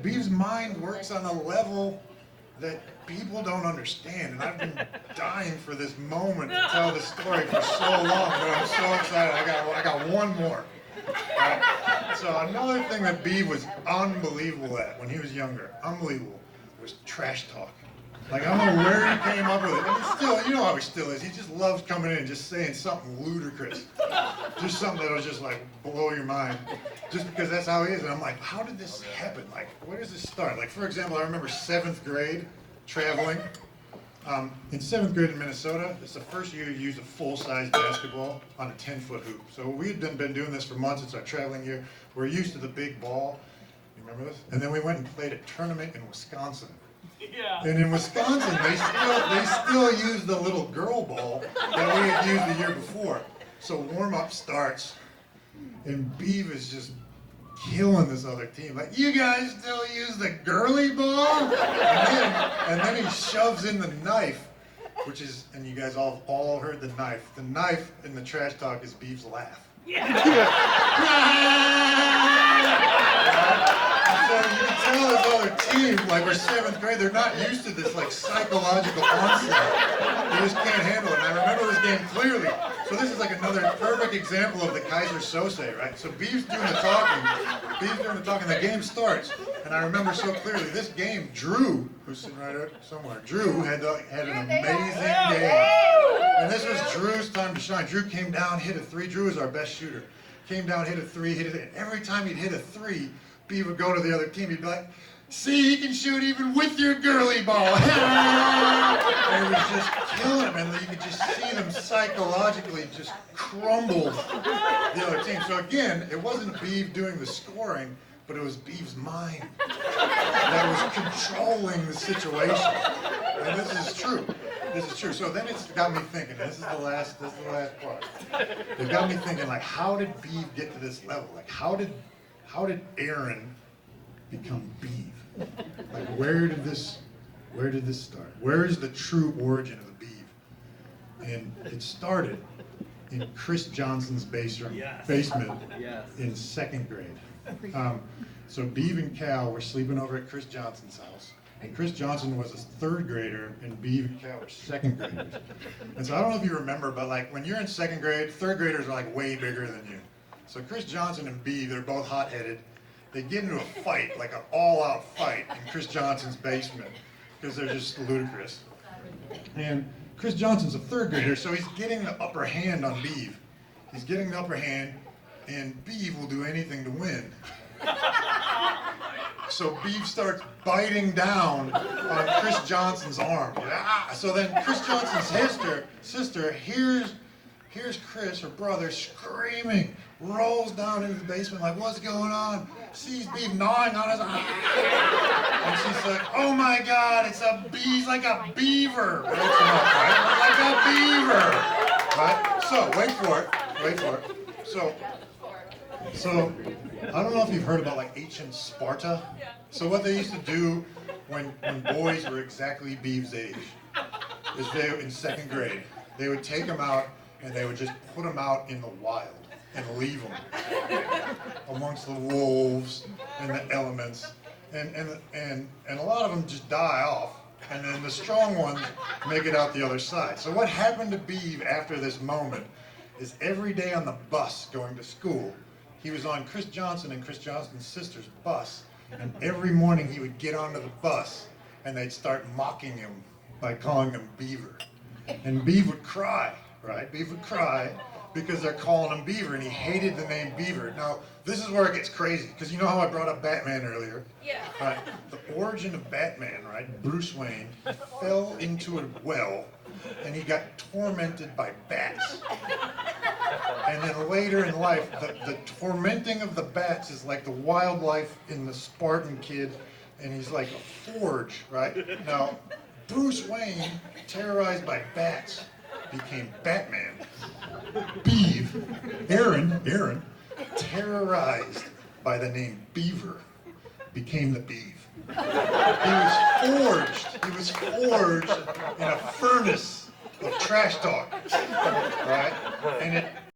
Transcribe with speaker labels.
Speaker 1: Beav's mind works on a level that people don't understand, and I've been dying for this moment to tell this story for so long, but I'm so excited. I got one more. Right? So another thing that Beav was unbelievable at when he was younger, unbelievable, was trash talk. Like, I don't know where he came up with it. And he's still, you know how he still is. He just loves coming in and just saying something ludicrous. Just something that'll just like blow your mind. Just because that's how he is. And I'm like, how did this happen? Like, where does this start? Like, for example, I remember 7th grade traveling. In 7th grade in Minnesota, it's the first year you use a full-size basketball on a 10-foot hoop. So we had been doing this for months. It's our traveling year. We're used to the big ball. You remember this? And then we went and played a tournament in Wisconsin.
Speaker 2: Yeah.
Speaker 1: And in Wisconsin, they still use the little girl ball that we had used the year before. So warm-up starts, and Beav is just killing this other team. Like, you guys still use the girly ball? And then he shoves in the knife, which is, and you guys all heard the knife. The knife in the trash talk is Beav's laugh.
Speaker 2: Yeah.
Speaker 1: So you can tell this other team, like we're 7th grade, they're not used to this like psychological onslaught. They just can't handle it. And I remember this game clearly. So this is like another perfect example of the Kaiser Sose, right? So Beav's doing the talking, the game starts. And I remember so clearly, this game, Drew, who's sitting right there somewhere, Drew had an amazing game. And this was Drew's time to shine. Drew came down, hit a 3. Drew is our best shooter. Came down, hit a 3, hit it. And every time he'd hit a 3, Beav would go to the other team, he'd be like, see, he can shoot even with your girly ball. And it was just killing him, and you could just see them psychologically just crumble the other team. So again, it wasn't Beav doing the scoring, but it was Beav's mind that was controlling the situation. And this is true. This is true. So then it's got me thinking, this is the last part. It got me thinking, like, how did Beav get to this level? Like, how did Aaron become Beav? Like, where did this start? Where is the true origin of the Beav? And it started in Chris Johnson's basement in 2nd grade. So Beav and Cal were sleeping over at Chris Johnson's house. And Chris Johnson was a 3rd grader, and Beav and Cal were 2nd graders. And so I don't know if you remember, but like when you're in 2nd grade, 3rd graders are like way bigger than you. So Chris Johnson and Beav, they're both hot-headed. They get into a fight, like an all-out fight in Chris Johnson's basement, because they're just ludicrous. And Chris Johnson's a 3rd grader, so he's getting the upper hand on Beav. He's getting the upper hand, and Beav will do anything to win. So Beav starts biting down on Chris Johnson's arm. So then Chris Johnson's sister hears Chris, her brother, screaming, rolls down into the basement like, what's going on? Sees Beav gnawing on his arm. And she's like, oh my God, he's like a beaver. Wakes him up, right? Like a beaver. Right? So, wait for it. So, I don't know if you've heard about like ancient Sparta. So what they used to do when boys were exactly Beav's age is they, in 2nd grade, they would take them out and they would just put them out in the wild and leave them amongst the wolves and the elements. And a lot of them just die off, and then the strong ones make it out the other side. So what happened to Beav after this moment is every day on the bus going to school, he was on Chris Johnson and Chris Johnson's sister's bus, and every morning he would get onto the bus and they'd start mocking him by calling him Beaver. And Beav would cry, right? Beav would cry because they're calling him Beaver, and he hated the name Beaver. Now, this is where it gets crazy, because you know how I brought up Batman earlier? Yeah. Right? The origin of Batman, right? Bruce Wayne fell into a well, and he got tormented by bats. And then later in life, the tormenting of the bats is like the wildlife in the Spartan Kid, and he's like a forge, right? Now, Bruce Wayne, terrorized by bats, became Batman. Beav, Aaron, terrorized by the name Beaver, became the Beav. He was forged in a furnace of trash talk, right? And